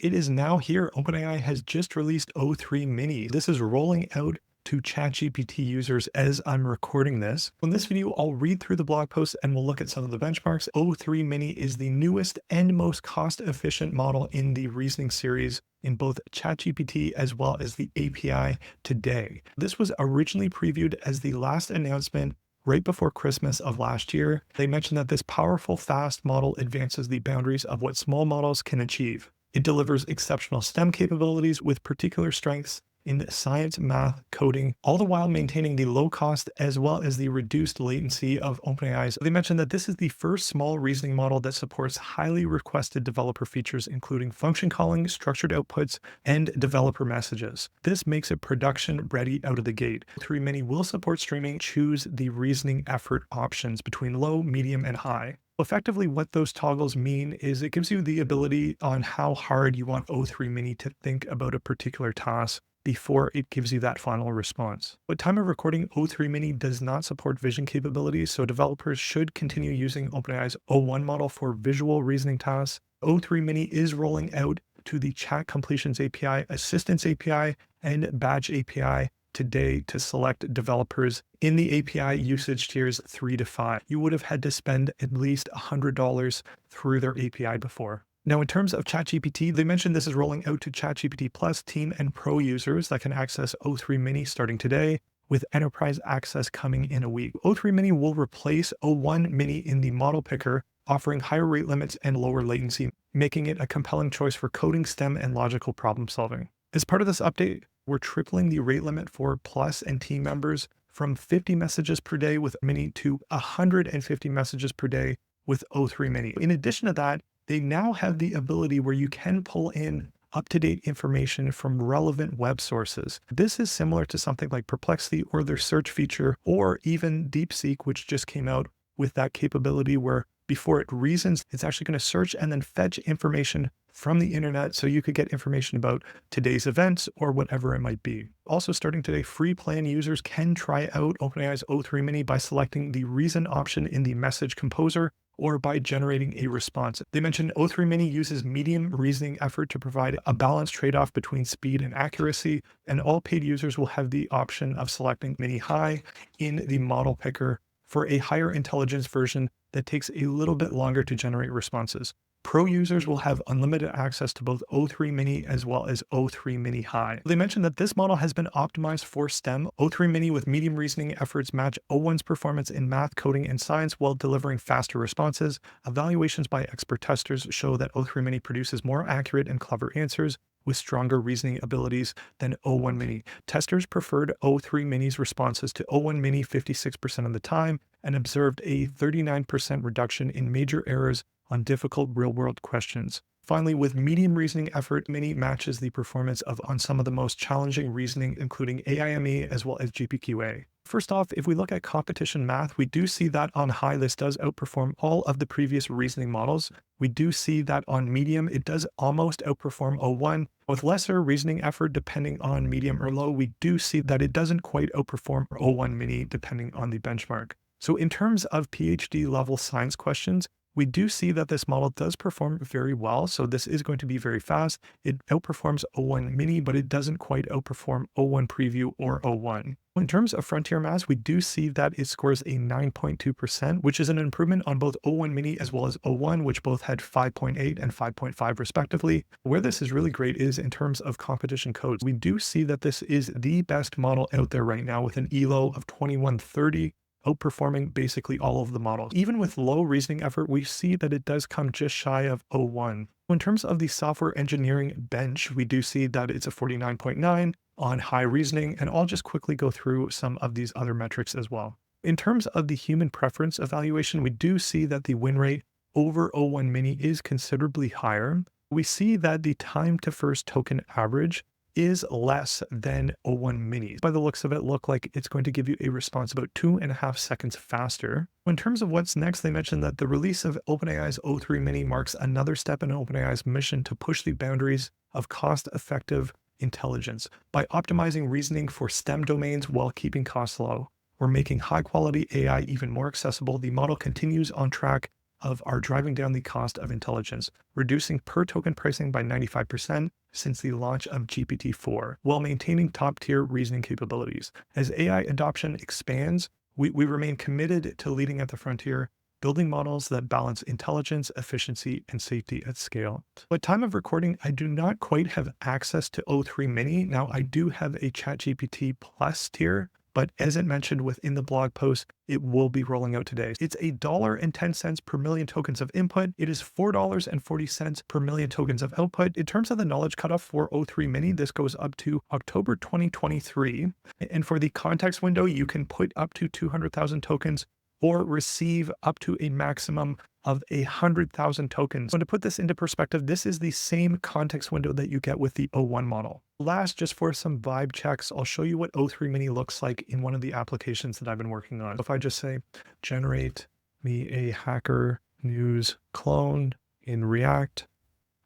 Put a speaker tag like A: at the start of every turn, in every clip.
A: It is now here. OpenAI has just released O3 Mini. This is rolling out to ChatGPT users as I'm recording this. In this video, I'll read through the blog post and we'll look at some of the benchmarks. O3 Mini is the newest and most cost-efficient model in the reasoning series in both ChatGPT as well as the API today. This was originally previewed as the last announcement right before Christmas of last year. They mentioned that this powerful, fast model advances the boundaries of what small models can achieve. It delivers exceptional STEM capabilities with particular strengths in science, math, coding, all the while maintaining the low cost as well as the reduced latency of OpenAI's. They mentioned that this is the first small reasoning model that supports highly requested developer features, including function calling, structured outputs, and developer messages. This makes it production ready out of the gate. O3 Mini will support streaming. Choose the reasoning effort options between low, medium, and high. Effectively, what those toggles mean is it gives you the ability on how hard you want O3 Mini to think about a particular task before it gives you that final response. At time of recording, O3 Mini does not support vision capabilities, so developers should continue using OpenAI's O1 model for visual reasoning tasks. O3 Mini is rolling out to the Chat Completions API, Assistance API, and Badge API today to select developers in the API usage tiers 3 to 5. You would have had to spend at least $100 through their API before. Now, in terms of ChatGPT, they mentioned this is rolling out to ChatGPT Plus Team and Pro users that can access O3 Mini starting today, with enterprise access coming in a week. O3 Mini will replace O1 Mini in the model picker, offering higher rate limits and lower latency, making it a compelling choice for coding, STEM, and logical problem solving. As part of this update, we're tripling the rate limit for Plus and Team members from 50 messages per day with Mini to 150 messages per day with O3 Mini. In addition to that, they now have the ability where you can pull in up-to-date information from relevant web sources. This is similar to something like Perplexity or their search feature, or even DeepSeek, which just came out with that capability where before it reasons, it's actually going to search and then fetch information from the internet so you could get information about today's events or whatever it might be. Also starting today, free plan users can try out OpenAI's O3 Mini by selecting the reason option in the message composer or by generating a response. They mentioned O3 Mini uses medium reasoning effort to provide a balanced trade-off between speed and accuracy, and all paid users will have the option of selecting Mini High in the model picker for a higher intelligence version that takes a little bit longer to generate responses. Pro users will have unlimited access to both O3 Mini as well as O3 Mini High. They mentioned that this model has been optimized for STEM. O3 Mini with medium reasoning efforts match O1's performance in math, coding, and science while delivering faster responses. Evaluations by expert testers show that O3 Mini produces more accurate and clever answers with stronger reasoning abilities than O1 Mini. Testers preferred O3 Mini's responses to O1 Mini 56% of the time and observed a 39% reduction in major errors on difficult real-world questions. Finally, with medium reasoning effort, Mini matches the performance on some of the most challenging reasoning, including AIME as well as GPQA. First off, if we look at competition math, we do see that on high, this does outperform all of the previous reasoning models. We do see that on medium, it does almost outperform O1. With lesser reasoning effort, depending on medium or low, we do see that it doesn't quite outperform O1 Mini, depending on the benchmark. So in terms of PhD level science questions, we do see that this model does perform very well. So this is going to be very fast. It outperforms O1 Mini, but it doesn't quite outperform O1 Preview or O1. In terms of frontier maths, we do see that it scores a 9.2%, which is an improvement on both O1 Mini as well as O1, which both had 5.8 and 5.5 respectively. Where this is really great is in terms of competition codes. We do see that this is the best model out there right now with an ELO of 2130. Outperforming basically all of the models. Even with low reasoning effort, we see that it does come just shy of O1. In terms of the software engineering bench, we do see that it's a 49.9 on high reasoning, and I'll just quickly go through some of these other metrics as well. In terms of the human preference evaluation, we do see that the win rate over O1 Mini is considerably higher. We see that the time to first token average is less than O1 Minis. By the looks of it, look like it's going to give you a response about 2.5 seconds faster. In terms of what's next, they mentioned that the release of OpenAI's O3 Mini marks another step in OpenAI's mission to push the boundaries of cost-effective intelligence. By optimizing reasoning for STEM domains while keeping costs low, we're making high-quality AI even more accessible. The model continues on track are driving down the cost of intelligence, reducing per token pricing by 95% since the launch of GPT-4, while maintaining top-tier reasoning capabilities. As AI adoption expands, we remain committed to leading at the frontier, building models that balance intelligence, efficiency, and safety at scale. At time of recording, I do not quite have access to O3 Mini. Now, I do have a ChatGPT Plus tier, but as it mentioned within the blog post, it will be rolling out today. It's $1.10 per million tokens of input. It is $4.40 per million tokens of output. In terms of the knowledge cutoff for O3 Mini, this goes up to October 2023. And for the context window, you can put up to 200,000 tokens or receive up to a maximum of 100,000 tokens. So to put this into perspective, this is the same context window that you get with the O1 model. Last, just for some vibe checks, I'll show you what O3 Mini looks like in one of the applications that I've been working on. If I just say, generate me a hacker news clone in React,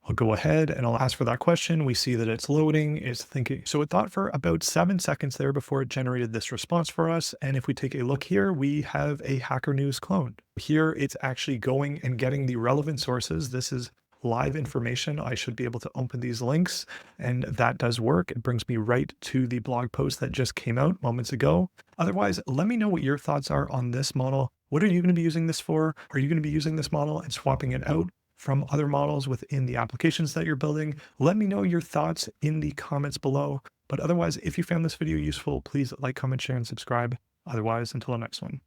A: I'll go ahead and I'll ask for that question. We see that it's loading, it's thinking. So it thought for about 7 seconds there before it generated this response for us. And if we take a look here, we have a Hacker News clone. Here, it's actually going and getting the relevant sources. This is live information. I should be able to open these links, and that does work. It brings me right to the blog post that just came out moments ago. Otherwise, let me know what your thoughts are on this model. What are you going to be using this for? Are you going to be using this model and swapping it out from other models within the applications that you're building? Let me know your thoughts in the comments below. But otherwise, if you found this video useful, please like, comment, share, and subscribe. Otherwise, until the next one.